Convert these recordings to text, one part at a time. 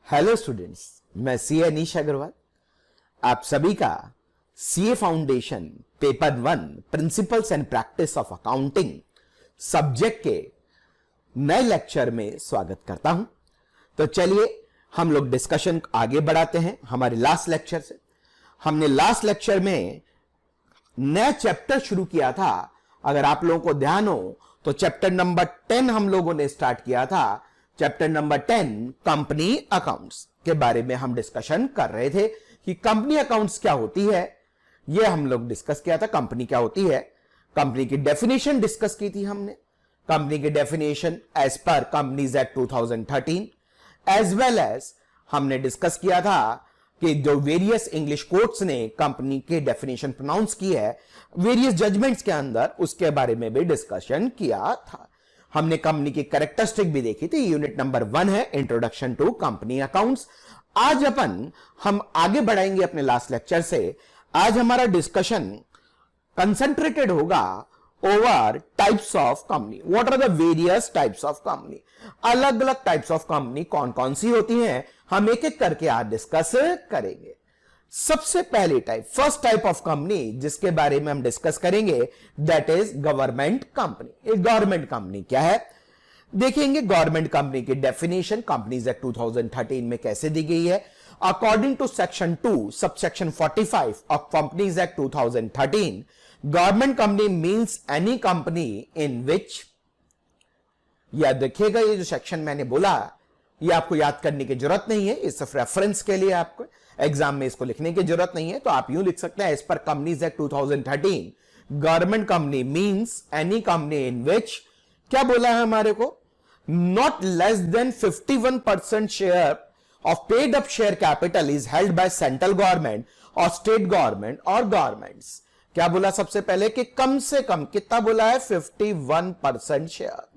Hello students, मैं CA Anish Agarwal आप सभी का CA foundation paper 1 principles and practice of accounting subject के नए लेक्चर में स्वागत करता हूं। तो चलिए हम लोग डिस्कशन आगे बढ़ाते हैं। हमारे लास्ट लेक्चर से हमने लास्ट लेक्चर में नया चैप्टर शुरू किया था। अगर आप लोगों को ध्यान हो तो चैप्टर नंबर 10 हम लोगों ने स्टार्ट किया था। चैप्टर नंबर 10 कंपनी अकाउंट्स के बारे में हम डिस्कशन कर रहे थे कि कंपनी अकाउंट्स क्या होती है। यह हम लोग डिस्कस किया था। कंपनी क्या होती है, कंपनी की डेफिनेशन डिस्कस की थी हमने। कंपनी की डेफिनेशन एज पर companies act 2013 as well as हमने डिस्कस किया था कि जो वेरियस इंग्लिश कोर्ट्स ने कंपनी के डेफिनेशन प्रोनाउंस की है वेरियस जजमेंट्स के अंदर, उसके बारे में भी डिस्कशन किया था। हमने कंपनी की कैरेक्टरिस्टिक भी देखी थी। यूनिट नंबर 1 है इंट्रोडक्शन टू कंपनी अकाउंट्स। आज हम आगे बढ़ाएंगे अपने लास्ट लेक्चर से। आज हमारा डिस्कशन कंसंट्रेटेड होगा over types of company. What are the various types of company, अलग अलग टाइप्स ऑफ कंपनी कौन कौन सी होती हैं, हम एक एक करके आज डिस्कस करेंगे। सबसे पहली type, first type of company जिसके बारे में हम डिस्कस करेंगे, दैट इज गवर्नमेंट कंपनी। एक गवर्नमेंट कंपनी क्या है देखेंगे। गवर्नमेंट कंपनी की डेफिनेशन कंपनीज एक्ट 2013 में कैसे दी गई है। According to section 2 subsection 45 of companies act 2013, government company means any company in which, या देखिएगा ये जो सेक्शन मैंने बोला ये आपको याद करने की जरूरत नहीं है, ये सिर्फ रेफरेंस के लिए, आपको एग्जाम में इसको लिखने की जरूरत नहीं है। तो आप यूं लिख सकते हैं एज पर companies act 2013 government company means any company in which, क्या बोला है हमारे को, not less than 51% share of paid up share capital is held by central government और स्टेट गवर्नमेंट और गवर्नमेंट्स। क्या बोला सबसे पहले कि कम से कम कितना बोला है, 51% शेयर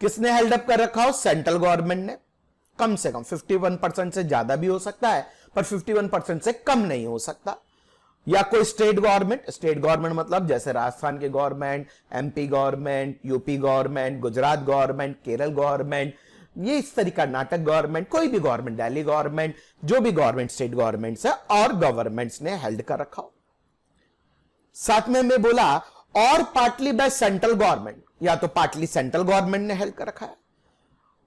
किसने हेल्ड अप कर रखा हो, सेंट्रल गवर्नमेंट ने। कम से कम 51% से ज्यादा भी हो सकता है पर 51% से कम नहीं हो सकता। या कोई स्टेट गवर्नमेंट मतलब जैसे राजस्थान के government, MP government, UP government, Gujarat government, Kerala government, ये इस तरीके कर्नाटक गवर्नमेंट, कोई भी गवर्नमेंट, दिल्ली गवर्नमेंट, जो भी गवर्नमेंट स्टेट गवर्नमेंट्स है और गवर्नमेंट्स ने हेल्ड कर रखा हो। साथ में मैं बोला और पार्टली बाय सेंट्रल गवर्नमेंट, या तो पार्टली सेंट्रल गवर्नमेंट ने हेल्ड कर रखा है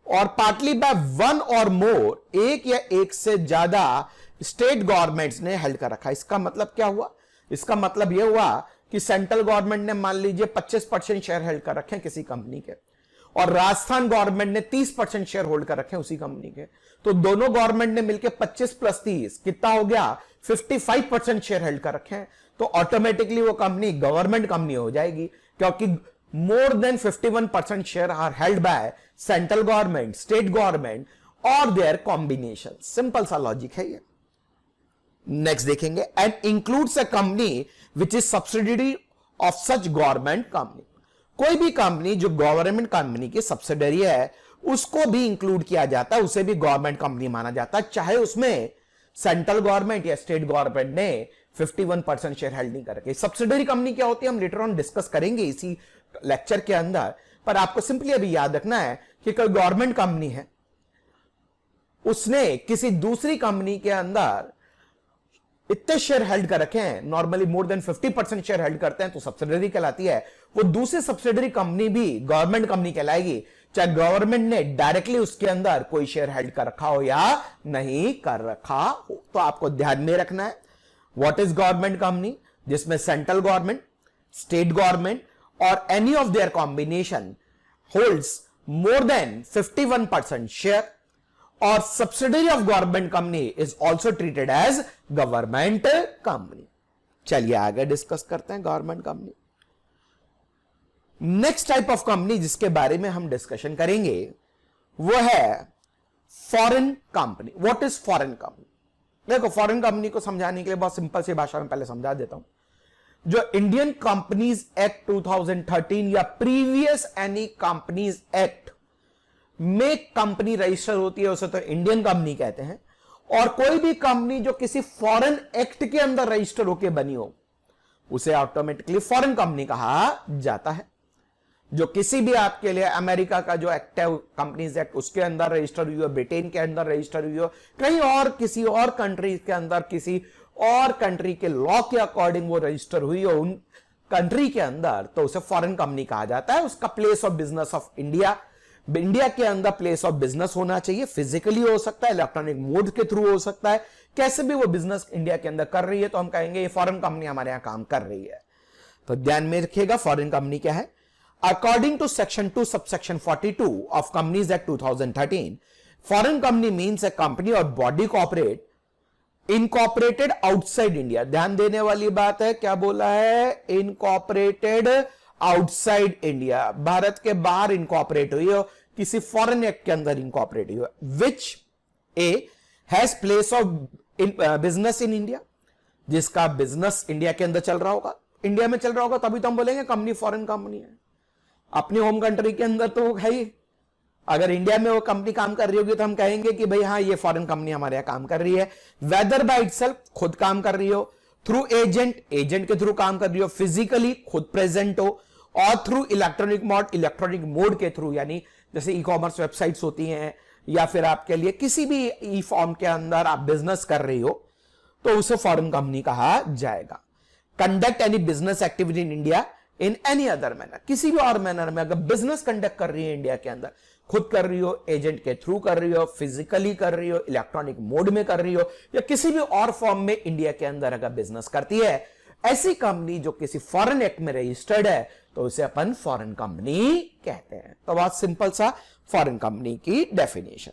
और पार्टली बाय वन और मोर, एक या एक से ज्यादा स्टेट गवर्नमेंट्स ने हेल्ड कर रखा है। इसका मतलब क्या हुआ, इसका मतलब यह हुआ कि सेंट्रल गवर्नमेंट ने मान लीजिए 25% शेयर हेल्ड कर रखे हैं किसी कंपनी के और राजस्थान गवर्नमेंट ने 30% शेयर होल्ड कर रखे हैं उसी कंपनी के, तो दोनों गवर्नमेंट ने मिलकर 25 + 30 कितना हो गया, 55% शेयर हेल्ड कर रखे हैं। तो ऑटोमेटिकली वो कंपनी गवर्नमेंट कंपनी हो जाएगी, क्योंकि more than 51% share are held by central government, state government और देयर कॉम्बिनेशन। सिंपल सा लॉजिक है ये। नेक्स्ट देखेंगे, and includes a company which is subsidiary of such government company. कोई भी कंपनी जो गवर्नमेंट कंपनी की सब्सिडरी है उसको भी इंक्लूड किया जाता है, उसे भी गवर्नमेंट कंपनी माना जाता है, चाहे उसमें सेंट्रल गवर्नमेंट या स्टेट गवर्नमेंट ने 51% शेयर हेल्ड नहीं कर रखे। सब्सिडरी कंपनी क्या होती है हम लेटर ऑन डिस्कस करेंगे इसी लेक्चर के अंदर, पर आपको सिंपली अभी याद रखना है कि कोई गवर्नमेंट कंपनी है, उसने किसी दूसरी कंपनी के अंदर इतने शेयर हेल्ड कर रखे हैं, normally more than 50% share held करते हैं तो सब्सिडरी कहलाती है। वो दूसरी सब्सिडरी कंपनी भी गवर्नमेंट कंपनी कहलाएगी, चाहे गवर्नमेंट ने डायरेक्टली उसके अंदर कोई शेयर हेल्ड कर रखा हो या नहीं कर रखा हो। तो आपको ध्यान में रखना है व्हाट इज गवर्नमेंट कंपनी, जिसमें सेंट्रल गवर्नमेंट, स्टेट गवर्नमेंट और any of their combination holds more than 51% share, और subsidiary of government company is also treated as government company. चलिए आगे डिस्कस करते हैं government company. Next type of company जिसके बारे में हम डिस्कशन करेंगे वो है foreign company. What is foreign company, देखो फॉरेन कंपनी को समझाने के लिए बहुत सिंपल सी भाषा में पहले समझा देता हूं। जो इंडियन कंपनीज एक्ट 2013 या प्रीवियस एनी कंपनीज एक्ट में कंपनी रजिस्टर होती है उसे तो इंडियन कंपनी कहते हैं, और कोई भी कंपनी जो किसी फॉरेन एक्ट के अंदर रजिस्टर होकर बनी हो उसे ऑटोमेटिकली फॉरेन कंपनी कहा जाता है। जो किसी भी आपके लिए अमेरिका का जो एक्टिव कंपनीज एक्ट उसके अंदर रजिस्टर हुई हो, ब्रिटेन के अंदर रजिस्टर हुई हो, कहीं और किसी और कंट्री के अंदर किसी और कंट्री के लॉ के अकॉर्डिंग वो रजिस्टर हुई हो उन कंट्री के अंदर, तो उसे फॉरेन कंपनी कहा जाता है। उसका place of business of India के अंदर प्लेस ऑफ बिजनेस होना चाहिए। फिजिकली हो सकता है, इलेक्ट्रॉनिक मोड के थ्रू हो सकता है, कैसे भी वो बिजनेस इंडिया के अंदर कर रही है तो हम कहेंगे ये फॉरेन कंपनी हमारे यहां काम कर रही है। तो ध्यान में रखिएगा फॉरेन कंपनी क्या है। According to section 2 subsection 42 of companies act 2013, foreign company means a company और body corporate incorporated outside India. ध्यान देने वाली बात है, क्या बोला है, इनकॉर्पोरेटेड आउटसाइड इंडिया, भारत के बाहर इनकॉर्पोरेट हुई हो, किसी फॉरेन एक्ट के अंदर इनकॉर्पोरेट हुई हो, which a has place of business in India, जिसका बिजनेस इंडिया के अंदर चल रहा होगा, इंडिया में चल रहा होगा, तभी तो हम बोलेंगे कंपनी फॉरेन कंपनी है। अपनी होम कंट्री के अंदर तो वो है ही, अगर इंडिया में वो कंपनी काम कर रही होगी तो हम कहेंगे कि भाई हाँ ये फॉरेन कंपनी हमारे यहां काम कर रही है। वेदर बाय इटसेल्फ, खुद काम कर रही हो, थ्रू एजेंट, एजेंट के थ्रू काम कर रही हो, फिजिकली खुद प्रेजेंट हो, और थ्रू इलेक्ट्रॉनिक मोड के थ्रू, यानी जैसे ई कॉमर्स वेबसाइट्स होती हैं या फिर आपके लिए किसी भी ई फॉर्म के अंदर आप बिजनेस कर रही हो तो उसे फॉरेन कंपनी कहा जाएगा। Conduct any business activity in India in any other manner, किसी भी और मैनर में अगर बिजनेस कंडक्ट कर रही है इंडिया के अंदर, खुद कर रही हो, एजेंट के थ्रू कर रही हो, फिजिकली कर रही हो, इलेक्ट्रॉनिक मोड में कर रही हो, या किसी भी और फॉर्म में इंडिया के अंदर अगर बिजनेस करती है, ऐसी कंपनी जो किसी फॉरेन एक्ट में रजिस्टर्ड है तो उसे अपन फॉरेन कंपनी कहते हैं। तो बहुत सिंपल सा फॉरेन कंपनी की डेफिनेशन।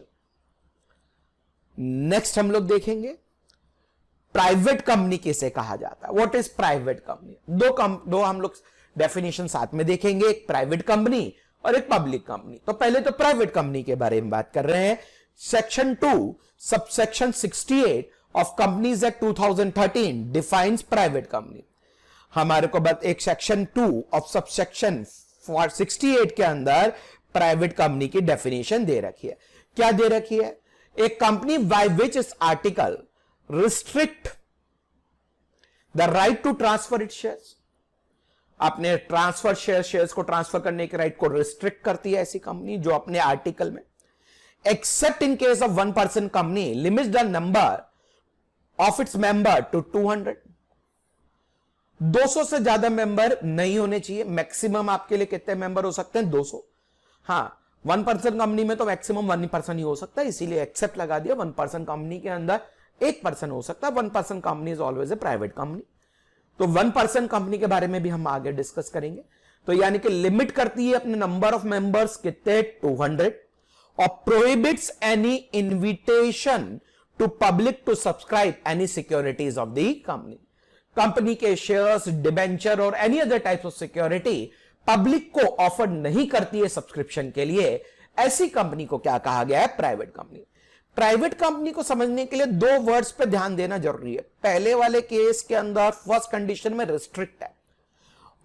नेक्स्ट हम लोग देखेंगे प्राइवेट कंपनी किसे कहा जाता है। What is private company? दो हम लोग डेफिनेशन साथ में देखेंगे, एक प्राइवेट कंपनी और एक पब्लिक कंपनी। तो पहले तो प्राइवेट कंपनी के बारे में बात कर रहे हैं। Section 2 subsection 68 of companies act 2013 defines private company. हमारे को बस एक सेक्शन 2 ऑफ सबसेक्शन 68 के अंदर प्राइवेट कंपनी की डेफिनेशन दे रखी है। क्या दे रखी है? एक company by which is article restrict the right to transfer it shares, अपने ट्रांसफर शेयर्स को ट्रांसफर करने के राइट को रिस्ट्रिक्ट करती है ऐसी कंपनी जो अपने आर्टिकल में, except in case of 1% company limits the number of its member to 200। 200 से ज्यादा मेंबर नहीं होने चाहिए। मैक्सिमम आपके लिए कितने मेंबर हो सकते हैं? 200। हाँ, 1% कंपनी में तो मैक्सिमम 1% ही हो सकता है, इसीलिए एक्सेप्ट लगा दिया। 1% कंपनी के अंदर 1% हो सकता है। 1% company is always a private company. तो 1% कंपनी के बारे में भी हम आगे डिस्कस करेंगे। तो यानी कि लिमिट करती है अपने नंबर ऑफ मेंबर्स कितने? 200, और prohibits any invitation to public to subscribe any securities of the company. Company के शेयर्स, डिबेंचर और any other types of security public को ऑफर नहीं करती है सब्सक्रिप्शन के लिए, ऐसी कंपनी को क्या कहा गया है? Private company. प्राइवेट कंपनी को समझने के लिए 2 वर्ड्स पे ध्यान देना जरूरी है। पहले वाले केस के अंदर फर्स्ट कंडीशन में रिस्ट्रिक्ट है,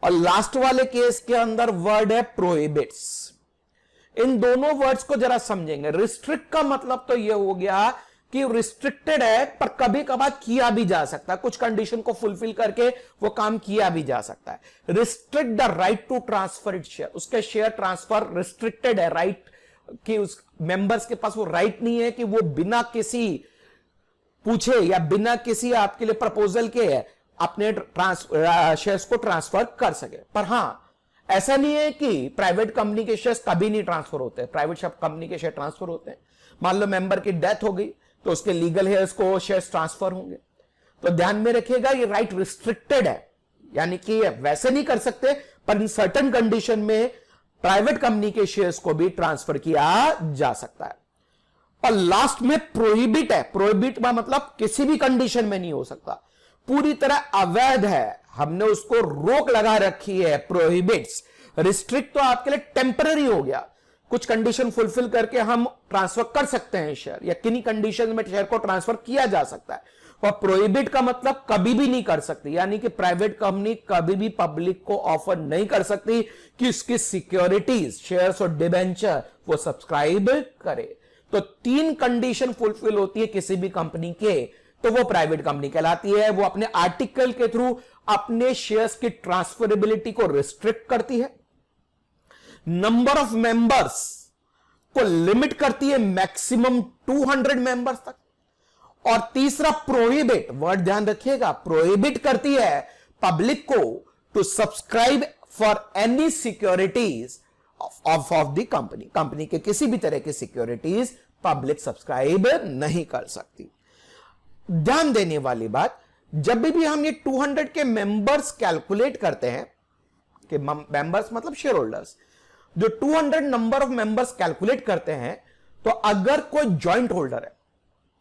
और लास्ट वाले केस के अंदर वर्ड है प्रोहिबिट्स। इन दोनों वर्ड्स को जरा समझेंगे। रिस्ट्रिक्ट का मतलब तो यह हो गया कि रिस्ट्रिक्टेड है पर कभी कभार किया भी जा सकता है, कुछ कंडीशन को फुलफिल करके वो काम किया भी जा सकता है। Restrict the right to transfer it share, उसके शेयर ट्रांसफर रिस्ट्रिक्टेड है, राइट कि उस मेंबर्स के पास वो राइट नहीं है कि वो बिना किसी पूछे या बिना किसी आपके लिए प्रपोजल के अपने शेयर्स को ट्रांसफर कर सके। पर हां, ऐसा नहीं है कि प्राइवेट कंपनी के शेयर्स कभी नहीं ट्रांसफर होते। प्राइवेट कंपनी के शेयर ट्रांसफर होते हैं। मान लो मेंबर की डेथ हो गई तो उसके लीगल हेयर्स को शेयर्स ट्रांसफर होंगे। तो ध्यान में रखिएगा ये राइट रिस्ट्रिक्टेड है, यानी कि वैसे नहीं कर सकते, पर इन सर्टेन कंडीशन में प्राइवेट कंपनी के शेयर्स को भी ट्रांसफर किया जा सकता है। और लास्ट में प्रोहिबिट है। प्रोहिबिट का मतलब किसी भी कंडीशन में नहीं हो सकता, पूरी तरह अवैध है, हमने उसको रोक लगा रखी है। प्रोहिबिट्स। रिस्ट्रिक्ट तो आपके लिए टेम्पररी हो गया, कुछ कंडीशन फुलफिल करके हम ट्रांसफर कर सकते हैं शेयर, या किन्हीं कंडीशन में शेयर को ट्रांसफर किया जा सकता है। और प्रोहिबिट का मतलब कभी भी नहीं कर सकती, यानी कि प्राइवेट कंपनी कभी भी पब्लिक को ऑफर नहीं कर सकती कि उसकी सिक्योरिटीज, शेयर्स और डिबेंचर वो सब्सक्राइब करे। तो 3 कंडीशन फुलफिल होती है किसी भी कंपनी के, तो वो प्राइवेट कंपनी कहलाती है। वो अपने आर्टिकल के थ्रू अपने शेयर्स की ट्रांसफरेबिलिटी को रिस्ट्रिक्ट करती है, नंबर ऑफ मेंबर्स को लिमिट करती है मैक्सिमम 200 मेंबर्स तक। और तीसरा प्रोहिबिट, वर्ड ध्यान रखिएगा, प्रोहिबिट करती है पब्लिक को to subscribe for any securities of the company. Company के किसी भी तरह की सिक्योरिटीज पब्लिक सब्सक्राइब नहीं कर सकती। ध्यान देने वाली बात, जब भी हम ये 200 के मेंबर्स कैलकुलेट करते हैं, कि मेंबर्स मतलब शेयर होल्डर्स, जो 200 नंबर ऑफ मेंबर्स कैलकुलेट करते हैं, तो अगर कोई जॉइंट होल्डर है,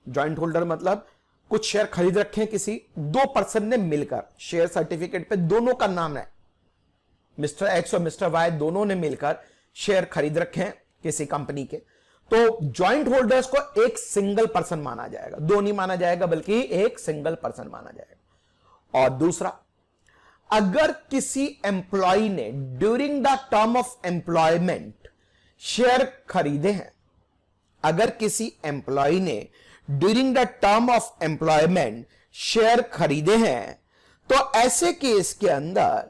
जॉइंट होल्डर मतलब कुछ शेयर खरीद रखे हैं किसी दो पर्सन ने मिलकर, शेयर सर्टिफिकेट पे दोनों का नाम है, मिस्टर एक्स और मिस्टर वाई दोनों ने मिलकर शेयर खरीद रखे हैं किसी कंपनी के, तो जॉइंट होल्डर्स को एक सिंगल पर्सन माना जाएगा, दो नहीं माना जाएगा बल्कि एक सिंगल पर्सन माना जाएगा। और दूसरा, अगर किसी एम्प्लॉय ने during the term of employment share खरीदे हैं, अगर किसी एम्प्लॉय ने during the term of employment share खरीदे हैं, तो ऐसे केस के अंदर,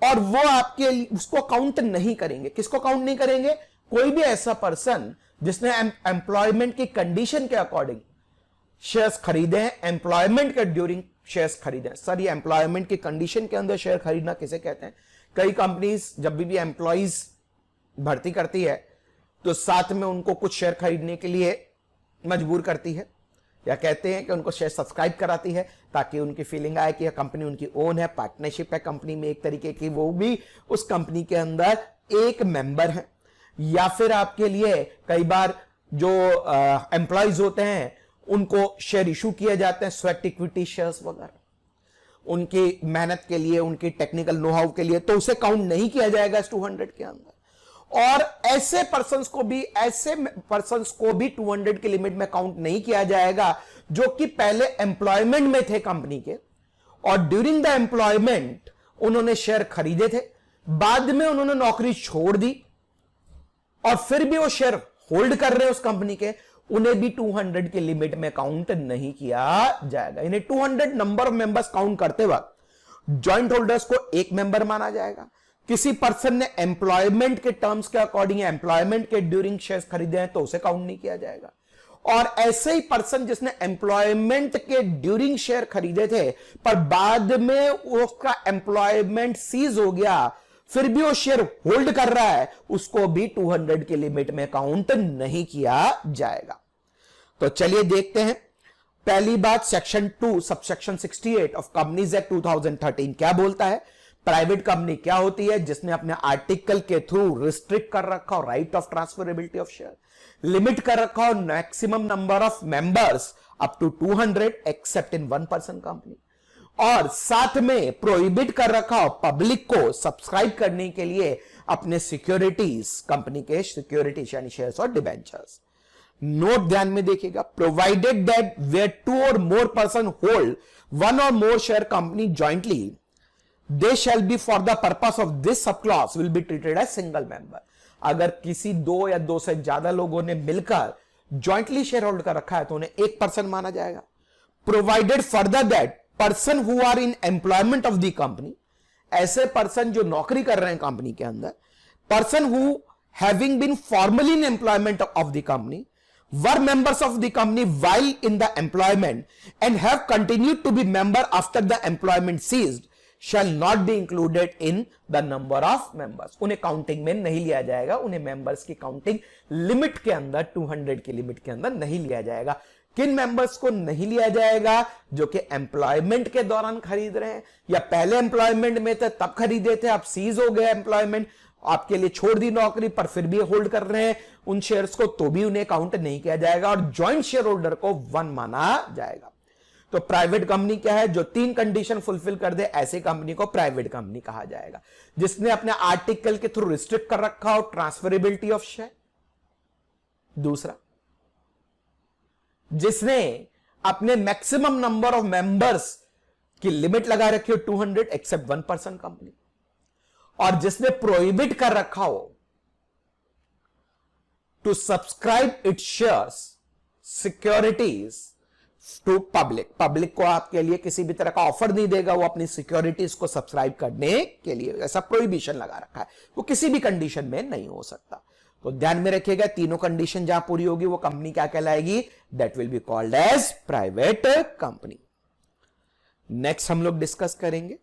और वो आपके उसको काउंट नहीं करेंगे। किसको काउंट नहीं करेंगे? कोई भी ऐसा पर्सन जिसने एम्प्लॉयमेंट की कंडीशन के अकॉर्डिंग शेयर्स खरीदे हैं, एम्प्लॉयमेंट के ड्यूरिंग शेयर्स खरीदे हैं। सर, ये एम्प्लॉयमेंट की कंडीशन के अंदर शेयर खरीदना किसे कहते हैं? कई कंपनीज जब भी एम्प्लॉइज भर्ती करती है तो साथ में उनको कुछ शेयर खरीदने के लिए मजबूर करती है, या कहते हैं कि उनको शेयर सब्सक्राइब कराती है, ताकि उनकी फीलिंग आए कि यह कंपनी उनकी ओन है, पार्टनरशिप है कंपनी में एक तरीके की, वो भी उस कंपनी के अंदर एक मेंबर है। या फिर आपके लिए कई बार जो एम्प्लॉइज होते हैं उनको शेयर इशू किए जाते हैं, स्वेट इक्विटी शेयर्स वगैरह, उनकी मेहनत के लिए, उनकी टेक्निकल नो हाउ के लिए, तो उसे काउंट नहीं किया जाएगा इस 200 के अंदर। और ऐसे पर्संस को भी 200 की लिमिट में काउंट नहीं किया जाएगा जो कि पहले एम्प्लॉयमेंट में थे कंपनी के, और ड्यूरिंग द एम्प्लॉयमेंट उन्होंने शेयर खरीदे थे, बाद में उन्होंने नौकरी छोड़ दी और फिर भी वो शेयर होल्ड कर रहे हैं उस कंपनी के, उन्हें भी 200 की लिमिट में काउंट नहीं किया जाएगा। इन्हें 200 नंबर ऑफ मेंबर्स काउंट करते वक्त जॉइंट होल्डर्स को एक मेंबर माना जाएगा। किसी पर्सन ने एम्प्लॉयमेंट के टर्म्स के अकॉर्डिंग, एम्प्लॉयमेंट के ड्यूरिंग शेयर्स खरीदे हैं, तो उसे काउंट नहीं किया जाएगा। और ऐसे ही पर्सन जिसने एम्प्लॉयमेंट के ड्यूरिंग शेयर खरीदे थे पर बाद में उसका एम्प्लॉयमेंट सीज हो गया, फिर भी वो शेयर होल्ड कर रहा है, उसको भी 200 की लिमिट में काउंट नहीं किया जाएगा। तो चलिए देखते हैं। पहली बात, section 2 subsection 68 of companies act 2013 क्या बोलता है? प्राइवेट कंपनी क्या होती है? जिसने अपने आर्टिकल के थ्रू रिस्ट्रिक्ट कर रखा हो right of transferability of share, limit कर रखा हो maximum number of members up to 200 except in 1% company, और साथ में प्रोहिबिट कर रखा हो पब्लिक को सब्सक्राइब करने के लिए अपने सिक्योरिटीज, कंपनी के सिक्योरिटीज यानी शेयर्स और डिबेंचर्स। नोट ध्यान में देखिएगा, provided that where 2 or more person hold 1 or more share company jointly, they shall be for the purpose of this subclause will be treated as single member। अगर किसी 2 या 2 से ज्यादा लोगों ने मिलकर जॉइंटली शेयर होल्ड कर रखा है तो उन्हें एक पर्सन माना जाएगा। Provided further that person who are in employment of the company, ऐसे पर्सन जो नौकरी कर रहे हैं कंपनी के अंदर, person who having been formerly in employment of the company, were members of the company while in the employment and have continued to be member after the employment ceased shall not be included in the number of members। उन्हें counting में नहीं लिया जाएगा, उन्हें members की counting limit के अंदर 200 की लिमिट के अंदर नहीं लिया जाएगा। किन मेंबर्स को नहीं लिया जाएगा? जो कि एम्प्लॉयमेंट के दौरान खरीद रहे हैं, या पहले एम्प्लॉयमेंट में थे तब खरीदे थे, अब सीज हो गया एम्प्लॉयमेंट, आपके लिए छोड़ दी नौकरी पर फिर भी होल्ड कर रहे हैं उन शेयर्स को, तो भी उन्हें काउंट नहीं किया जाएगा, और जॉइंट शेयर होल्डर को 1 माना जाएगा। तो प्राइवेट कंपनी क्या है? जो 3 कंडीशन फुलफिल कर दे, ऐसी कंपनी को प्राइवेट कंपनी कहा जाएगा। जिसने अपने आर्टिकल के थ्रू रिस्ट्रिक्ट कर रखा हो ट्रांसफरेबिलिटी ऑफ शेयर, दूसरा जिसने अपने मैक्सिमम नंबर ऑफ मेंबर्स की लिमिट लगा रखी हो 200 एक्सेप्ट 1% कंपनी, और जिसने प्रोहिबिट कर रखा हो to subscribe its shares securities to public, public को आपके लिए किसी भी तरह का ऑफर नहीं देगा वो अपनी सिक्योरिटीज को सब्सक्राइब करने के लिए, ऐसा प्रोहिबिशन लगा रखा है, वो किसी भी कंडीशन में नहीं हो सकता। तो ध्यान में रखिएगा, तीनों कंडीशन जहां पूरी होगी वो कंपनी क्या कहलाएगी, that will be called as private company. Next हम लोग डिस्कस करेंगे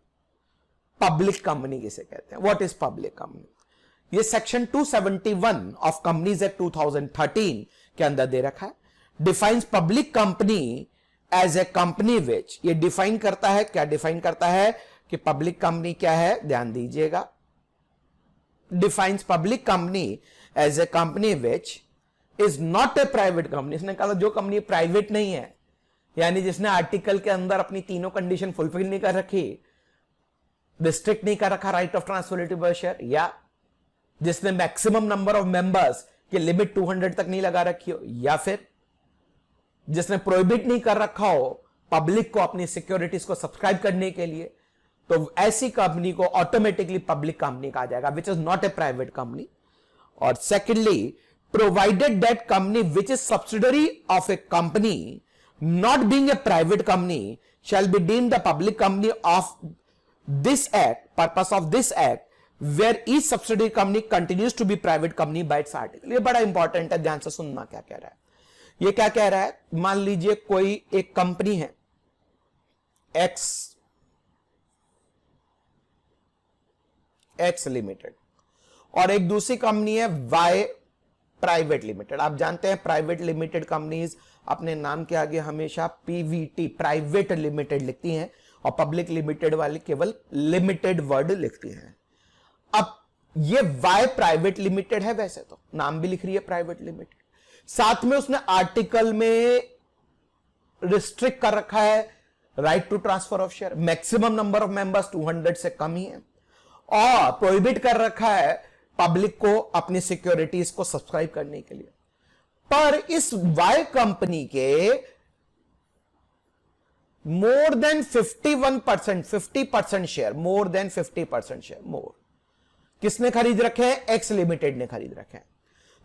पब्लिक कंपनी किसे कहते हैं, व्हाट इज पब्लिक कंपनी। ये सेक्शन 271 ऑफ कंपनीज एक्ट 2013 के अंदर दे रखा है। Defines public company as a company which, ये डिफाइन करता है, क्या डिफाइन करता है कि पब्लिक कंपनी क्या है, ध्यान दीजिएगा। Defines public company as a company which is not a private company, इसने कहा जो कंपनी प्राइवेट नहीं है, यानी जिसने आर्टिकल के अंदर अपनी तीनों कंडीशन फुलफिल नहीं कर रखी, रिस्ट्रिक्ट नहीं कर रखा राइट ऑफ ट्रांसफरेटिव शेयर, या जिसने मैक्सिमम नंबर ऑफ मेंबर्स की लिमिट 200 तक नहीं लगा रखी हो, या फिर जिसने प्रोहिबिट नहीं कर रखा हो पब्लिक को अपनी सिक्योरिटीज को सब्सक्राइब करने के लिए, तो ऐसी कंपनी को ऑटोमेटिकली पब्लिक कंपनी कहा जाएगा, which is not a private company. और secondly, provided that company which is subsidiary of a company not being a private company shall be deemed the public company of this act, purpose of this act, where each subsidiary company continues to be private company by its article। ये बड़ा important है, ध्यान से सुनना क्या कह रहा है। ये क्या कह रहा है, मान लीजिए कोई एक कंपनी है एक्स लिमिटेड और एक दूसरी कंपनी है वाई प्राइवेट लिमिटेड। आप जानते हैं प्राइवेट लिमिटेड कंपनीज अपने नाम के आगे हमेशा पीवीटी प्राइवेट लिमिटेड लिखती हैं और पब्लिक लिमिटेड वाली केवल लिमिटेड वर्ड लिखती हैं। अब ये वाई प्राइवेट लिमिटेड है, वैसे तो नाम भी लिख रही है प्राइवेट लिमिटेड, साथ में उसने आर्टिकल में रिस्ट्रिक्ट कर रखा है right to transfer of share, maximum number of members 200 से कम ही है, और प्रोहिबिट कर रखा है पब्लिक को अपनी सिक्योरिटीज को सब्सक्राइब करने के लिए। पर इस वाई कंपनी के मोर than 51%, 50% share, more than 50% share more किसने खरीद रखे हैं, एक्स लिमिटेड ने खरीद रखे हैं।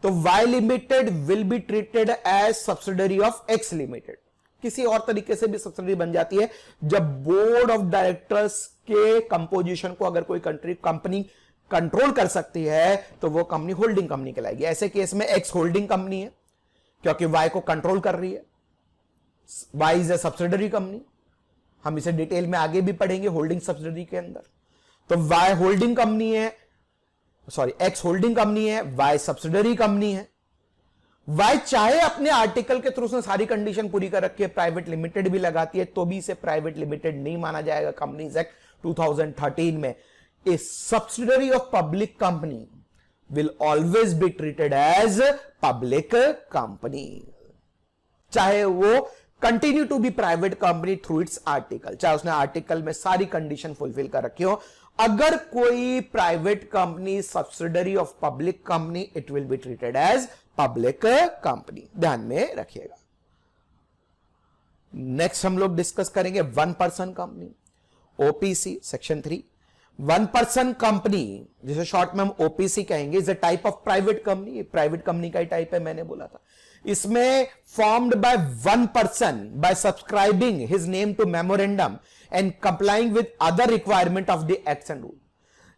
तो Y limited will be treated as subsidiary of X limited. किसी और तरीके से भी सब्सिडरी बन जाती है जब बोर्ड ऑफ डायरेक्टर्स के कंपोजिशन को अगर कोई कंपनी कंट्रोल कर सकती है तो वो कंपनी होल्डिंग कंपनी कहलाएगी। ऐसे केस में एक्स होल्डिंग कंपनी है क्योंकि वाई को कंट्रोल कर रही है, Y is a subsidiary company, हम इसे डिटेल में आगे भी पढ़ेंगे होल्डिंग सब्सिडरी के अंदर। तो वाई होल्डिंग कंपनी है, सॉरी एक्स होल्डिंग कंपनी है, वाई सब्सिडरी कंपनी है। वाई चाहे अपने आर्टिकल के थ्रू उसने सारी कंडीशन पूरी कर रखी है, प्राइवेट लिमिटेड भी लगाती है, तो भी इसे प्राइवेट लिमिटेड नहीं माना जाएगा। कंपनीज एक्ट 2013 में a subsidiary of public company will always be treated as public company, चाहे वो continue to be private company through its article, चाहे उसने आर्टिकल में सारी कंडीशन फुलफिल कर रखी हो। अगर कोई private company subsidiary of public company, it will be treated as public company, ध्यान में रखिएगा। नेक्स्ट हम लोग डिस्कस करेंगे one person company, OPC section 3। One person company जिसे शॉर्ट में हम ओपीसी कहेंगे, is a type of private company, private company का ही टाइप है, मैंने बोला था। इसमें formed by one person by subscribing his name to memorandum and complying with other requirement of the acts and rule.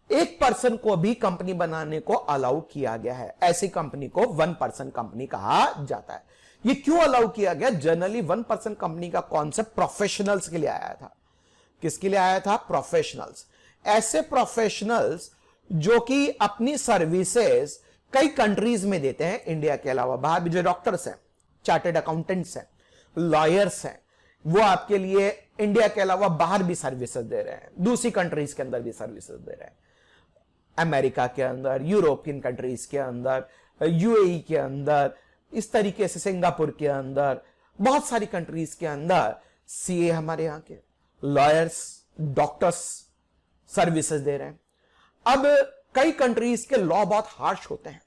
एक पर्सन को भी कंपनी बनाने को अलाउ किया गया है, ऐसी कंपनी को वन पर्सन कंपनी कहा जाता है। ये क्यों अलाउ किया गया? जनरली वन पर्सन कंपनी का कॉन्सेप्ट प्रोफेशनल्स के लिए आया था। किसके लिए आया था? प्रोफेशनल्स। ऐसे प्रोफेशनल्स जो कि अपनी सर्विसेज कई कंट्रीज में देते हैं, इंडिया के अलावा बाहर भी, जो डॉक्टर्स हैं, चार्टर्ड अकाउंटेंट्स हैं, लॉयर्स हैं, वो आपके लिए इंडिया के अलावा बाहर भी सर्विसेज दे रहे हैं, दूसरी कंट्रीज के अंदर भी सर्विसेज दे रहे हैं, अमेरिका के अंदर, यूरोपियन कंट्रीज के अंदर, यूएई के अंदर, इस तरीके से सिंगापुर के अंदर, बहुत सारी कंट्रीज के अंदर सीए हमारे यहां के लॉयर्स, डॉक्टर्स सर्विसेज दे रहे हैं। अब कई कंट्रीज के लॉ बहुत हार्श होते हैं,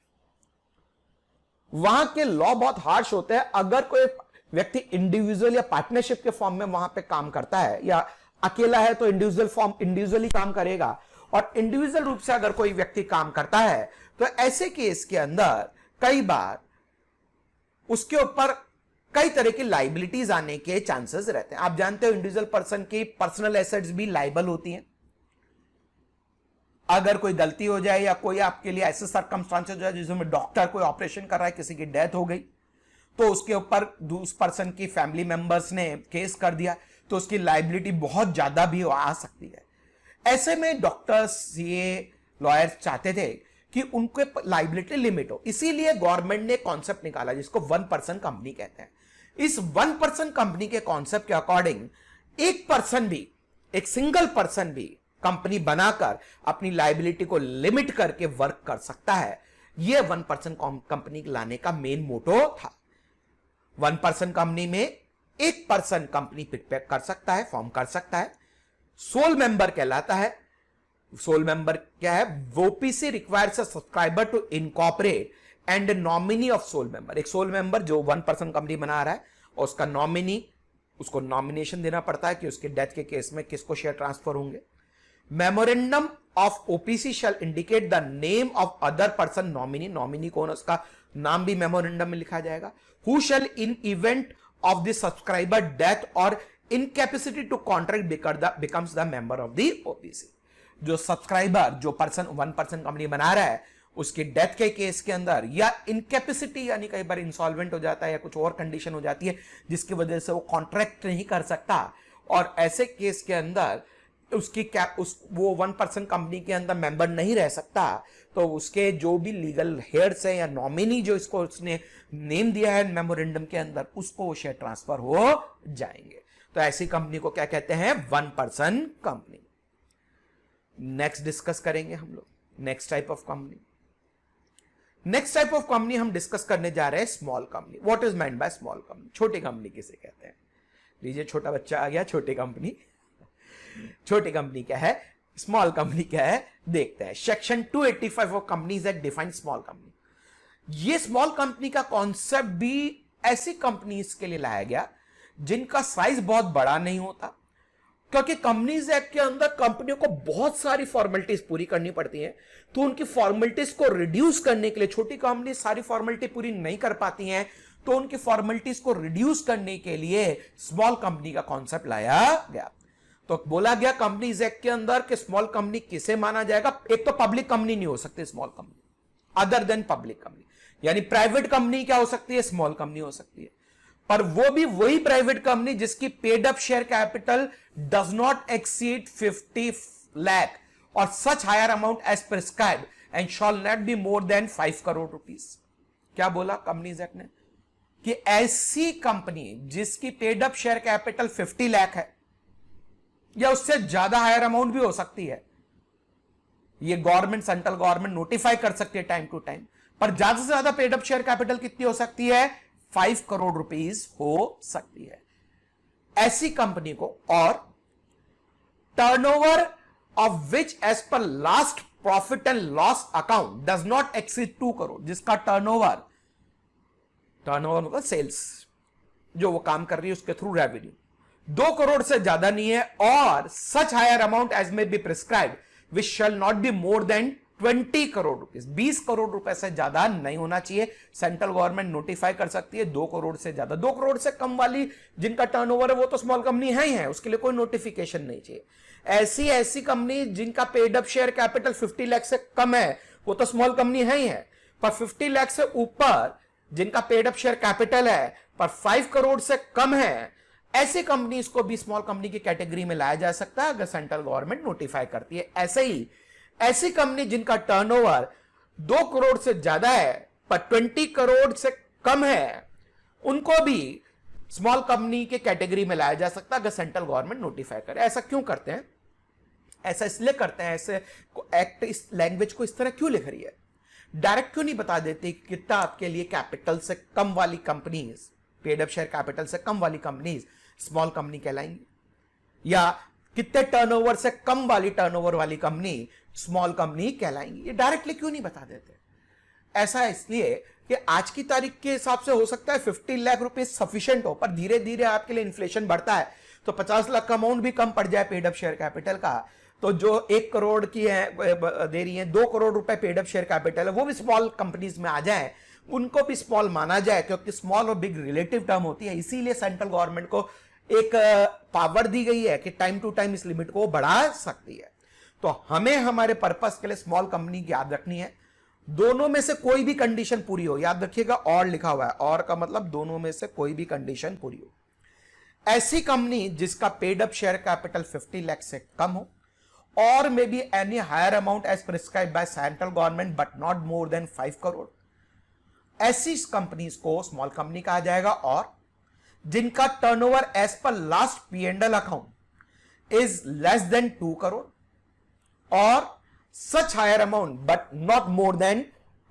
वहां के लॉ बहुत हार्श होते हैं। अगर कोई व्यक्ति इंडिविजुअल या पार्टनरशिप के फॉर्म में वहां पे काम करता है, या अकेला है तो इंडिविजुअल फॉर्म इंडिविजुअली काम करेगा, और इंडिविजुअल रूप से अगर कोई व्यक्ति काम करता है तो ऐसे केस के अंदर कई बार उसके ऊपर कई तरह की लाइबिलिटीज आने के चांसेस रहते हैं। आप जानते हो इंडिविजुअल पर्सन की पर्सनल एसेट्स भी लाइबल होती हैं। अगर कोई गलती हो जाए या कोई आपके लिए ऐसे सर्कमस्टांसेस हो जाए जिसमें डॉक्टर कोई ऑपरेशन कर रहा है, किसी की डेथ हो गई, तो उसके ऊपर उस पर्सन की फैमिली मेंबर्स ने केस कर दिया, तो उसकी लाइबिलिटी बहुत ज्यादा भी आ सकती है। ऐसे में डॉक्टर्स, सीए, लॉयर्स चाहते थे कि उनके लाइबिलिटी लिमिट हो, इसीलिए गवर्नमेंट ने कॉन्सेप्ट निकाला जिसको 1% कंपनी कहते हैं। इस 1% कंपनी के कॉन्सेप्ट के अकॉर्डिंग एक पर्सन भी, एक सिंगल पर्सन भी कंपनी बनाकर अपनी लाइबिलिटी को लिमिट करके वर्क कर सकता है। यह 1% कंपनी लाने का मेन मोटो था। 1% कंपनी में एक पर्सन कंपनी पिक कर सकता है, फॉर्म कर सकता है, सोल मेंबर कहलाता है। सोल मेंबर क्या है? OPC requires a subscriber to incorporate and nominee of sole member. एक सोल मेंबर जो 1% कंपनी बना रहा है और उसका नॉमिनी, उसको नॉमिनेशन देना पड़ता है कि उसके डेथ के केस में किसको शेयर ट्रांसफर होंगे। Memorandum of OPC shall indicate the name of other person nominee, nominee कौन है उसका नाम भी मेमोरेंडम में लिखा जाएगा। Who shall in event of the subscriber death और incapacity to contract becomes the member of the OPC. जो सब्सक्राइबर, जो पर्सन 1% कंपनी बना रहा है, उसकी डेथ के केस के अंदर या इनकैपेसिटी यानी कई बार इंसॉल्वेंट हो जाता है या कुछ और कंडीशन हो जाती है जिसकी वजह से वो कॉन्ट्रैक्ट नहीं कर सकता, और ऐसे केस के अंदर उसकी वो 1% कंपनी के अंदर मेंबर नहीं रह सकता, तो उसके जो भी लीगल हेयर्स है या नॉमिनी जो इसको उसने नेम दिया है मेमोरेंडम के अंदर, उसको वो शेयर ट्रांसफर हो जाएंगे। तो ऐसी कंपनी को क्या कहते हैं? 1% कंपनी। नेक्स्ट डिस्कस करेंगे हम लोग next type of company. Next type of company हम डिस्कस करने जा रहे हैं small company. What is meant by small company? छोटी कंपनी किसे कहते हैं? लीजिए, छोटा बच्चा आ गया। छोटी कंपनी, छोटी कंपनी क्या है, स्मॉल कंपनी क्या है, देखते हैं। Section 285 of companies act define small company. ये स्मॉल कंपनी का कॉन्सेप्ट भी ऐसी कंपनीज के लिए लाया गया जिनका साइज बहुत बड़ा नहीं होता, क्योंकि कंपनीज एक्ट के अंदर कंपनियों को बहुत सारी फॉर्मेलिटीज पूरी करनी पड़ती हैं, तो उनकी फॉर्मेलिटीज को रिड्यूस करने के लिए, छोटी कंपनी सारी फॉर्मेलिटी पूरी नहीं कर पाती हैं, तो उनकी फॉर्मेलिटीज को रिड्यूस करने के लिए स्मॉल कंपनी का कॉन्सेप्ट लाया गया। तो बोला गया कंपनीज एक्ट के अंदर कि स्मॉल कंपनी किसे माना जाएगा? एक तो पब्लिक कंपनी नहीं हो सकती small company, other than public company, यानी प्राइवेट कंपनी क्या हो सकती है? स्मॉल कंपनी हो सकती है, पर वो भी वही प्राइवेट कंपनी जिसकी paid up share capital does not exceed 50 lakh और such higher amount as prescribed and shall not be more than 5 crore rupees. क्या बोला कंपनीज एक्ट ने? कि ऐसी कंपनी जिसकी paid up share capital 50 lakh है या उससे ज्यादा हायर अमाउंट भी हो सकती है, ये गवर्नमेंट, सेंट्रल गवर्नमेंट नोटिफाई कर सकती है टाइम टू टाइम, पर ज्यादा से ज्यादा पेड अप शेयर कैपिटल कितनी हो सकती है? 5 करोड़ रुपीस हो सकती है ऐसी कंपनी को। और turnover of which as per last profit and loss account does not exceed 2 crore, जिसका टर्नओवर मतलब सेल्स जो वो काम कर रही है उसके थ्रू रेवेन्यू 2 करोड़ से ज्यादा नहीं है, और such higher amount as may be prescribed which shall not be more than 20 crore rupees. 20 crore रुपए से ज्यादा नहीं होना चाहिए। सेंट्रल गवर्नमेंट नोटिफाई कर सकती है 2 करोड़ से ज्यादा। 2 करोड़ से कम वाली जिनका टर्नओवर है वो तो स्मॉल कंपनी है ही है, उसके लिए कोई नोटिफिकेशन नहीं चाहिए। ऐसी कंपनी जिनका paid up share capital 50 lakh से कम है वो तो स्मॉल कंपनी है ही है, पर 50 लाख से ऊपर जिनका पेड अप शेयर कैपिटल है पर 5 करोड़ से कम है, ऐसी कंपनीज को भी स्मॉल कंपनी की कैटेगरी में लाया जा सकता है अगर सेंट्रल गवर्नमेंट नोटिफाई करती है। ऐसे ही ऐसी कंपनी जिनका टर्नओवर 2 करोड़ से ज्यादा है पर 20 करोड़ से कम है, उनको भी स्मॉल कंपनी के कैटेगरी में लाया जा सकता है अगर सेंट्रल गवर्नमेंट नोटिफाई करे। ऐसा क्यों करते हैं? ऐसा इसलिए करते हैं, ऐसे एक्ट इस लैंग्वेज को इस तरह क्यों लिख रही है? डायरेक्ट क्यों नहीं बता देते कि कितना आपके लिए कैपिटल से कम वाली companies, paid up share capital से कम वाली कंपनीज स्मॉल कंपनी कहलाएंगी, या कितने टर्नओवर से कम वाली टर्नओवर वाली कंपनी स्मॉल कंपनी कहलाएंगी? ये डायरेक्टली क्यों नहीं बता देते? ऐसा इसलिए कि आज की तारीख के हिसाब से हो सकता है 50 लाख रुपए सफिशिएंट हो, पर धीरे धीरे आपके लिए इन्फ्लेशन बढ़ता है तो 50 लाख का अमाउंट भी कम पड़ जाए पेड अप शेयर कैपिटल का, तो जो 1 करोड़ की है दे रही है 2 करोड़ रुपए पेड अप शेयर कैपिटल है, वो भी स्मॉल कंपनीज में आ जाए, उनको भी स्मॉल माना जाए, क्योंकि स्मॉल और बिग रिलेटिव टर्म होती है, इसीलिए सेंट्रल गवर्नमेंट को एक पावर दी गई है कि टाइम टू टाइम इस लिमिट को बढ़ा सकती है। तो हमें हमारे पर्पस के लिए स्मॉल कंपनी याद रखनी है, दोनों में से कोई भी कंडीशन पूरी हो, याद रखिएगा और लिखा हुआ है, और का मतलब दोनों में से कोई भी कंडीशन पूरी हो। ऐसी कंपनी जिसका paid up share capital 50 lakh से कम हो, or may be any higher amount as prescribe by central government but not more than 5 crore, ऐसी कंपनीज को स्मॉल कंपनी कहा जाएगा। और जिनका turnover as per last P&L account is less than 2 crore or such higher amount but not more than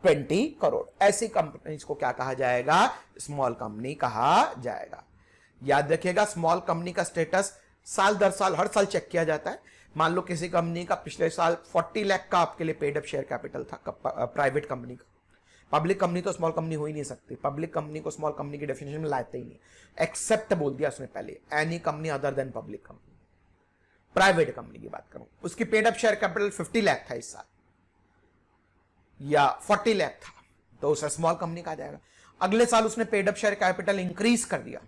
20 crore, ऐसी companies को क्या कहा जाएगा? स्मॉल कंपनी कहा जाएगा। याद रखिएगा, स्मॉल कंपनी का स्टेटस साल दर साल हर साल चेक किया जाता है। मान लो किसी कंपनी का पिछले साल 40 लाख का आपके लिए पेड अप शेयर कैपिटल था, प्राइवेट कंपनी का। पब्लिक कंपनी तो स्मॉल कंपनी हो ही नहीं सकती, पब्लिक कंपनी को स्मॉल कंपनी की डेफिनेशन में लाते ही नहीं, एक्सेप्ट बोल दिया उसने पहले, any company other than public company. Private company की बात करूं, उसकी paid up share capital 50 lakh था इस साल या 40 लाख था, तो उसे स्मॉल कंपनी कहा जाएगा। अगले साल उसने paid up share capital increase कर दिया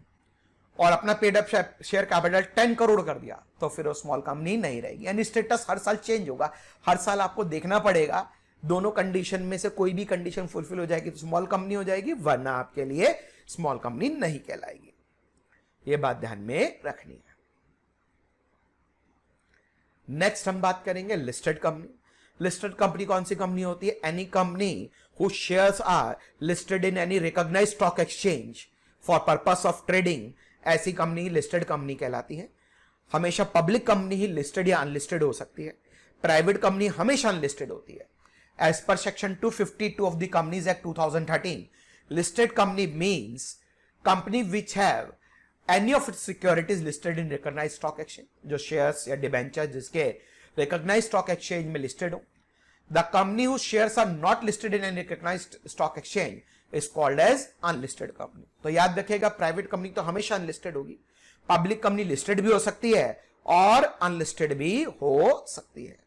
और अपना paid up share capital 10 crore कर दिया, तो फिर वो स्मॉल कंपनी नहीं रहेगी। यानी स्टेटस हर साल चेंज होगा, हर साल आपको देखना पड़ेगा, दोनों कंडीशन में से कोई भी कंडीशन फुलफिल हो जाएगी तो स्मॉल कंपनी हो जाएगी, वरना आपके लिए स्मॉल कंपनी नहीं कहलाएगी। यह बात ध्यान में रखनी है। नेक्स्ट हम बात करेंगे लिस्टेड कंपनी। लिस्टेड कंपनी कौन सी कंपनी होती है? Any company who shares are listed in any recognised stock exchange for purpose of trading, ऐसी कंपनी लिस्टेड कंपनी कहलाती है। हमेशा पब्लिक कंपनी ही लिस्टेड या अनलिस्टेड हो सकती है, प्राइवेट कंपनी हमेशा अनलिस्टेड होती है। As per section 252 of the companies act 2013, listed company means company which have any of its securities listed in recognised stock exchange, जो शेयर्स या डिबेंचर जिसके रिकॉग्नाइज्ड स्टॉक एक्सचेंज में लिस्टेड हो। The company who shares are not listed in any recognised stock exchange is called as unlisted company. तो याद रखिएगा, private company तो हमेशा अनलिस्टेड होगी, पब्लिक कंपनी लिस्टेड भी हो सकती है और अनलिस्टेड भी हो सकती है।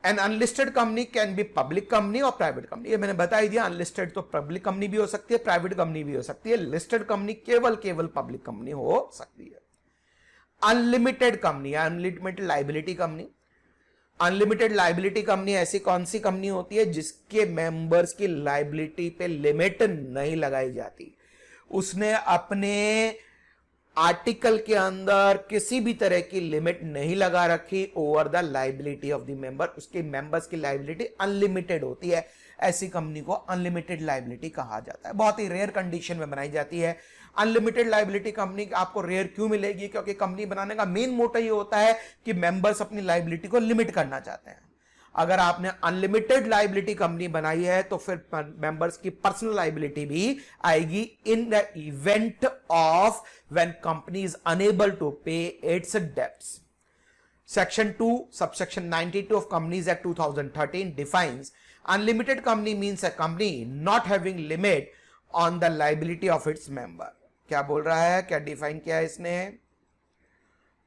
An unlisted company can be public company और प्राइवेट कंपनी, ये मैंने बता ही दिया। अनलिस्टेड तो पब्लिक कंपनी भी हो सकती है, प्राइवेट कंपनी भी हो सकती है, लिस्टेड कंपनी केवल पब्लिक कंपनी हो सकती है। Unlimited company, unlimited liability company. Unlimited liability company ऐसी कौन सी कंपनी होती है जिसके मेंबर्स की लाइबिलिटी पे लिमिट नहीं लगाई जाती, उसने अपने आर्टिकल के अंदर किसी भी तरह की लिमिट नहीं लगा रखी over the liability of the member, उसके मेंबर्स की लाइबिलिटी अनलिमिटेड होती है, ऐसी कंपनी को अनलिमिटेड लाइबिलिटी कहा जाता है। बहुत ही रेयर कंडीशन में बनाई जाती है। अनलिमिटेड लाइबिलिटी कंपनी आपको रेयर क्यों मिलेगी? क्योंकि कंपनी बनाने का मेन मोटो ये होता है कि मेंबर्स अपनी लाइबिलिटी को लिमिट करना चाहते हैं। अगर आपने अनलिमिटेड लाइबिलिटी कंपनी बनाई है तो फिर मेंबर्स की पर्सनल लाइबिलिटी भी आएगी in the event of when company is unable to pay its debts. Section 2, subsection 92 of Companies Act 2013 defines unlimited company means a company not having limit on the liability of its member। क्या बोल रहा है, क्या define किया है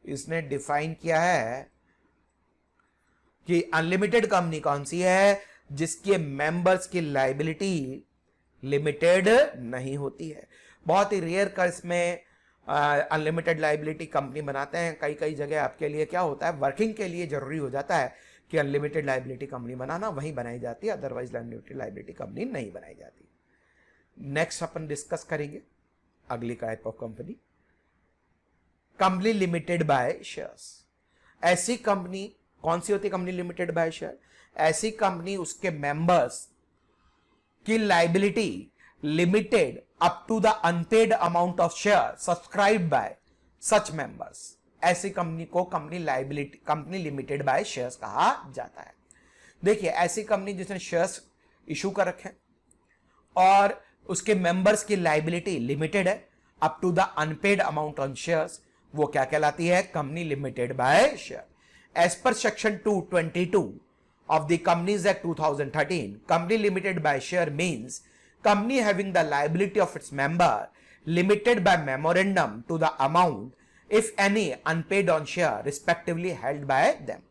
इसने define किया है कि अनलिमिटेड कंपनी कौन सी है जिसके मेंबर्स की लाइबिलिटी लिमिटेड नहीं होती है। बहुत ही रेयर केस में अनलिमिटेड लाइबिलिटी कंपनी बनाते हैं। कई कई जगह आपके लिए क्या होता है, वर्किंग के लिए जरूरी हो जाता है कि अनलिमिटेड लाइबिलिटी कंपनी बनाना, वहीं बनाई जाती है, अदरवाइज अनलिमिटेड लाइबिलिटी कंपनी नहीं बनाई जाती। नेक्स्ट अपन डिस्कस करेंगे अगली type of company, company limited by shares. ऐसी कंपनी कौन सी होती है कंपनी लिमिटेड बाय शेयर? ऐसी कंपनी उसके मेंबर्स की liability limited up to the unpaid amount of share subscribe by such members, ऐसी कंपनी को कंपनी लिमिटेड बाय शेयर्स कहा जाता है। देखिए, ऐसी कंपनी जिसने शेयर्स इशू कर रखे और उसके मेंबर्स की लाइबिलिटी लिमिटेड है up to the unpaid amount on shares, वो क्या कहलाती है? Company limited by share. As per section 222 of the Companies Act 2013, company limited by share means company having the liability of its member limited by memorandum to the amount if any unpaid on share respectively held by them।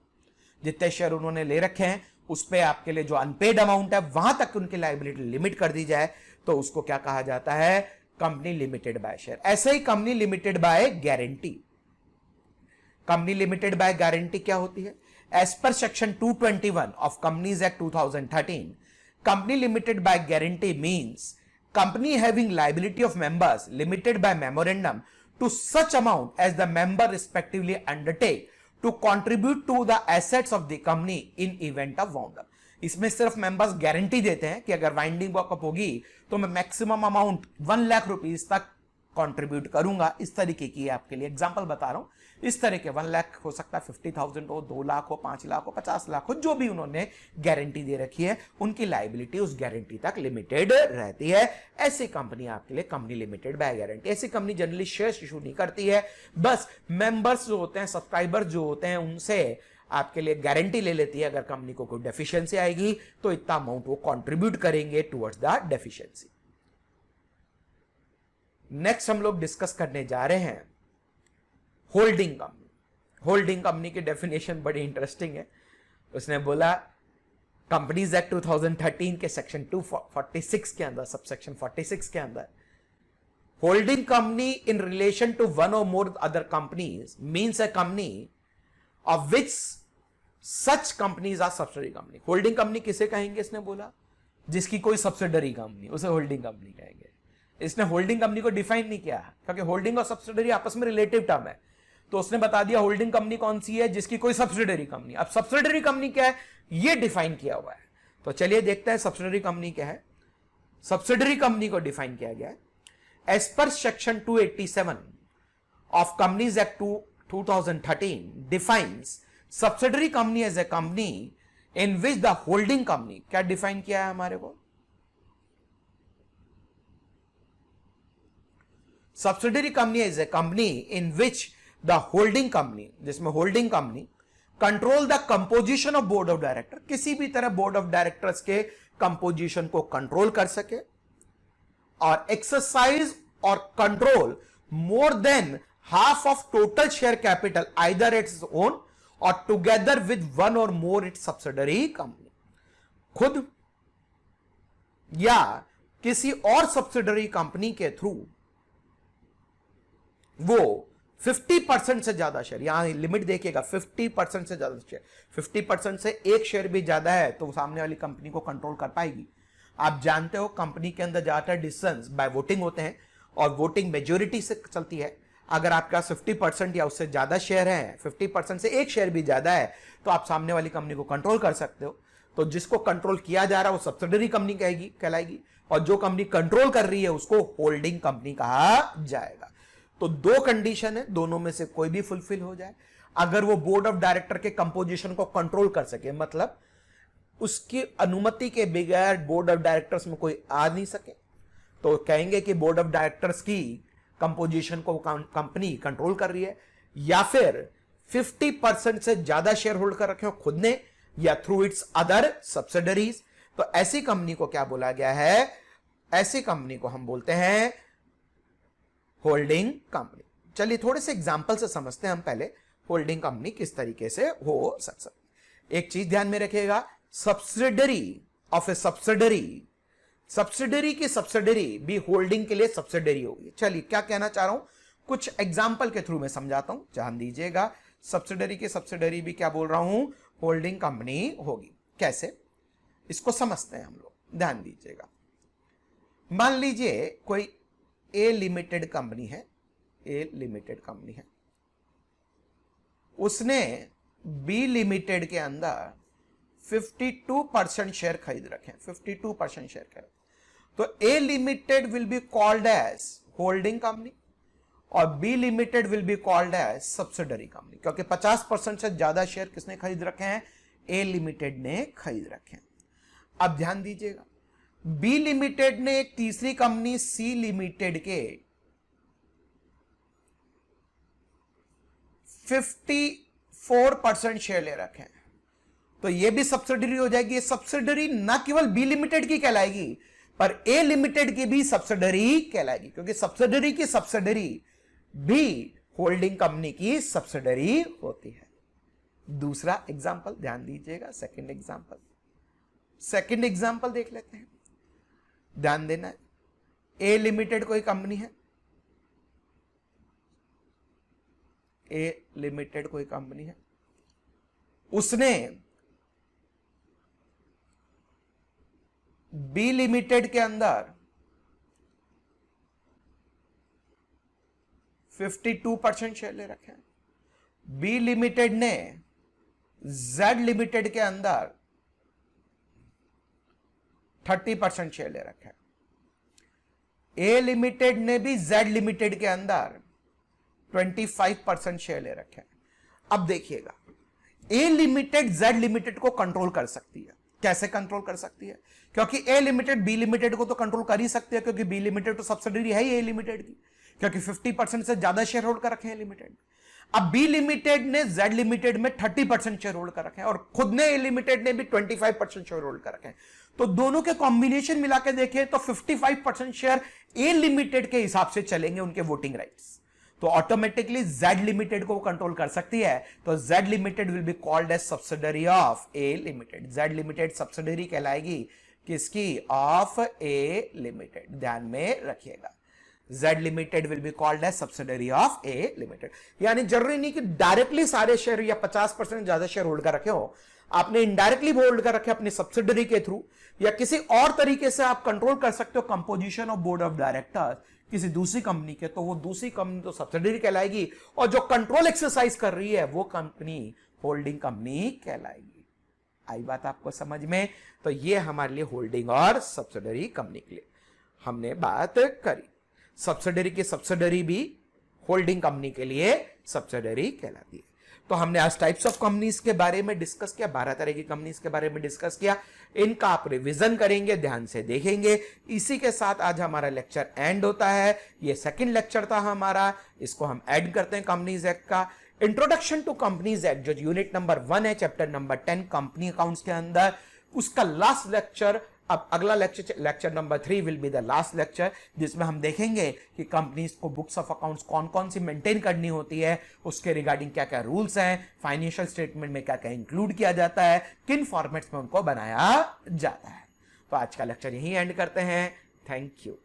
जितने share उन्होंने ले रखे हैं उस पे आपके लिए जो अनपेड अमाउंट है वहां तक उनकी लायबिलिटी लिमिट कर दी जाए तो उसको क्या कहा जाता है, कंपनी लिमिटेड बाय शेयर। ऐसे ही company limited by guarantee. Company limited by guarantee क्या होती है? As per section 221 of companies act 2013, company limited by guarantee means company having liability of members limited by memorandum to such amount as the member respectively undertake to contribute to the assets of the company in event of wound up। इसमें सिर्फ members guarantee देते हैं कि अगर winding walk up होगी तो मैं maximum amount 1 lakh rupees तक कंट्रीब्यूट करूंगा। इस तरीके की आपके लिए एग्जांपल बता रहा हूं। इस तरह के 1 लाख हो सकता है, 50,000 हो, 2 लाख हो, 5 लाख हो, 50 लाख हो, जो भी उन्होंने गारंटी दे रखी है उनकी लायबिलिटी उस गारंटी तक लिमिटेड रहती है। ऐसी कंपनी आपके लिए कंपनी लिमिटेड बाय गारंटी। ऐसी कंपनी जनरली शेयर्स इशू नहीं करती है, बस मेंबर्स जो होते हैं, सब्सक्राइबर्स जो होते हैं, उनसे आपके लिए गारंटी ले लेती है अगर कंपनी को कोई डेफिशिएंसी आएगी तो इतना अमाउंट वो कंट्रीब्यूट करेंगे टुवर्ड्स द डेफिशिएंसी। नेक्स्ट हम लोग डिस्कस करने जा रहे हैं होल्डिंग कंपनी। होल्डिंग कंपनी की डेफिनेशन बड़ी इंटरेस्टिंग है। उसने बोला कंपनीज एक्ट 2013 के सेक्शन 246 के अंदर, सबसेक्शन 46 के अंदर, holding company in relation to one or more other companies means a company of which such companies are subsidiary company. Holding company किसे कहेंगे? इसने बोला जिसकी कोई सब्सिडरी कंपनी, उसे होल्डिंग कंपनी कहेंगे। इसने होल्डिंग कंपनी को डिफाइन नहीं किया क्योंकि होल्डिंग और सब्सिडरी आपस में रिलेटिव टर्म है, तो उसने बता दिया होल्डिंग कंपनी कौन सी है, जिसकी कोई सब्सिडरी कंपनी। अब सब्सिडरी कंपनी क्या है ये डिफाइन किया हुआ है, तो चलिए देखते हैं सब्सिडरी कंपनी क्या है। सब्सिडरी कंपनी को डिफाइन किया गया है as per section 287 of companies act 2013 defines subsidiary company as a company in which the holding company, क्या डिफाइन किया है हमारे को? Subsidiary company is a company in which the holding company, जिसमें holding company control the composition of board of director, किसी भी तरह board of directors के कंपोजिशन को कंट्रोल कर सके, और exercise or control more than half of total share capital either its own और together with one or more it's subsidiary company. खुद या किसी और सब्सिडरी कंपनी के थ्रू वो 50% से ज्यादा शेयर, यहां लिमिट देखिएगा 50% से ज्यादा शेयर, 50% से एक शेयर भी ज्यादा है तो सामने वाली कंपनी को कंट्रोल कर पाएगी। आप जानते हो कंपनी के अंदर ज्यादातर डिसीजंस बाय वोटिंग होते हैं और वोटिंग मेजोरिटी से चलती है। अगर आपके पास 50% या उससे ज्यादा शेयर है, 50% से एक शेयर भी ज्यादा है, तो आप सामने वाली कंपनी को कंट्रोल कर सकते हो। तो जिसको कंट्रोल किया जा रहा है वो सब्सिडरी कंपनी कहलाएगी, और जो कंपनी कंट्रोल कर रही है उसको होल्डिंग कंपनी कहा जाएगा। तो दो कंडीशन है, दोनों में से कोई भी फुलफिल हो जाए। अगर वो बोर्ड ऑफ डायरेक्टर के कंपोजिशन को कंट्रोल कर सके, मतलब उसकी अनुमति के बगैर बोर्ड ऑफ डायरेक्टर्स में कोई आ नहीं सके, तो कहेंगे कि बोर्ड ऑफ डायरेक्टर्स की कंपोजिशन को कंपनी कंट्रोल कर रही है। या फिर 50% से ज्यादा शेयर होल्ड कर रखे हो खुद ने या थ्रू इट्स अदर सब्सिडरीज, तो ऐसी कंपनी को क्या बोला गया है? ऐसी कंपनी को हम बोलते हैं होल्डिंग कंपनी। चलिए थोड़े से एग्जांपल से समझते हैं हम पहले होल्डिंग कंपनी किस तरीके से हो सकता है। एक चीज ध्यान में रखिएगा, subsidiary of A subsidiary, subsidiary की सब्सिडरी भी होल्डिंग के लिए सब्सिडरी होगी। चलिए क्या कहना चाह रहा हूं, कुछ एग्जांपल के थ्रू मैं समझाता हूं, ध्यान दीजिएगा। सब्सिडरी की सब्सिडरी भी क्या बोल रहा हूं, होल्डिंग कंपनी होगी। कैसे, इसको समझते हैं हम लोग, ध्यान दीजिएगा। मान लीजिए कोई ए लिमिटेड कंपनी है, ए लिमिटेड कंपनी है, उसने बी लिमिटेड के अंदर 52% शेयर खरीद रखे हैं, 52% शेयर खरीद, तो A limited will be called as holding company और B limited will be called as subsidiary company, क्योंकि 50% से ज्यादा शेयर किसने खरीद रखे हैं? ए लिमिटेड ने खरीद रखे हैं। अब ध्यान दीजिएगा, बी लिमिटेड ने एक तीसरी कंपनी सी लिमिटेड के 54% शेयर ले रखे हैं, तो यह भी सब्सिडरी हो जाएगी। ये सब्सिडरी ना केवल बी लिमिटेड की कहलाएगी पर ए लिमिटेड की भी सब्सिडरी कहलाएगी, क्योंकि सब्सिडरी की सब्सिडरी भी होल्डिंग कंपनी की सब्सिडरी होती है। दूसरा एग्जांपल ध्यान दीजिएगा, सेकंड एग्जांपल, सेकंड एग्जांपल देख लेते हैं, ध्यान देना है। ए लिमिटेड कोई कंपनी है, ए लिमिटेड कोई कंपनी है, उसने बी लिमिटेड के अंदर 52% शेयर ले रखे हैं। बी लिमिटेड ने जेड लिमिटेड के अंदर 30% शेयर ले रखा है। ए लिमिटेड ने भी जेड लिमिटेड के अंदर 25% शेयर ले रखे हैं। अब देखिएगा, ए लिमिटेड जेड लिमिटेड को कंट्रोल कर सकती है। कैसे कंट्रोल कर सकती है? क्योंकि ए लिमिटेड बी लिमिटेड को तो कंट्रोल कर ही सकती है, क्योंकि बी लिमिटेड तो सब्सिडरी है ही ए लिमिटेड की, क्योंकि 50% से ज्यादा शेयर होल्ड कर रखे हैं लिमिटेड। अब बी लिमिटेड ने जेड लिमिटेड में 30% शेयर होल्ड कर रखे हैं और खुद ने ए लिमिटेड ने भी 25% शेयर होल्ड कर रखे हैं। तो दोनों के कॉम्बिनेशन मिला के देखें तो 55% शेयर ए लिमिटेड के हिसाब से चलेंगे, उनके वोटिंग राइट्स। तो ऑटोमेटिकली जेड लिमिटेड को कंट्रोल कर सकती है। तो Z limited will be called as subsidiary of A limited. Z limited subsidiary कहलाएगी किसकी? Of A limited. ध्यान में रखिएगा, Z limited will be called as subsidiary of A limited. यानी जरूरी नहीं कि डायरेक्टली सारे शेयर या 50% ज्यादा शेयर होल्ड कर रखे हो, आपने इनडायरेक्टली होल्ड कर रखे अपनी सब्सिडरी के थ्रू, या किसी और तरीके से आप कंट्रोल कर सकते हो composition of board of directors किसी दूसरी कंपनी के, तो वो दूसरी कंपनी तो सब्सिडरी कहलाएगी, और जो कंट्रोल एक्सरसाइज कर रही है वो कंपनी होल्डिंग कंपनी कहलाएगी। आई बात आपको समझ में? तो ये हमारे लिए होल्डिंग और सब्सिडरी कंपनी के लिए हमने बात करी। सब्सिडरी की सब्सिडरी भी होल्डिंग कंपनी के लिए सब्सिडरी कहलाती है। तो हमने आज टाइप्स ऑफ कंपनीज के बारे में डिस्कस किया, 12 तरह की कंपनीज के बारे में डिस्कस किया। इनका आप रिवीजन करेंगे, ध्यान से देखेंगे। इसी के साथ आज हमारा लेक्चर एंड होता है। ये सेकंड लेक्चर था हमारा, इसको हम ऐड करते हैं कंपनीज एक्ट का। इंट्रोडक्शन टू कंपनीज एक्ट जो यूनिट नंबर 1 है, चैप्टर नंबर 10 कंपनी अकाउंट्स के अंदर, उसका लास्ट लेक्चर, अब अगला lecture number 3 will be the last lecture, जिसमें हम देखेंगे कि कंपनीज को बुक्स ऑफ अकाउंट्स कौन कौन सी मेंटेन करनी होती है, उसके रिगार्डिंग क्या क्या रूल्स हैं, फाइनेंशियल स्टेटमेंट में क्या क्या इंक्लूड किया जाता है, किन फॉर्मेट्स में उनको बनाया जाता है। तो आज का लेक्चर यहीं एंड करते हैं। Thank you.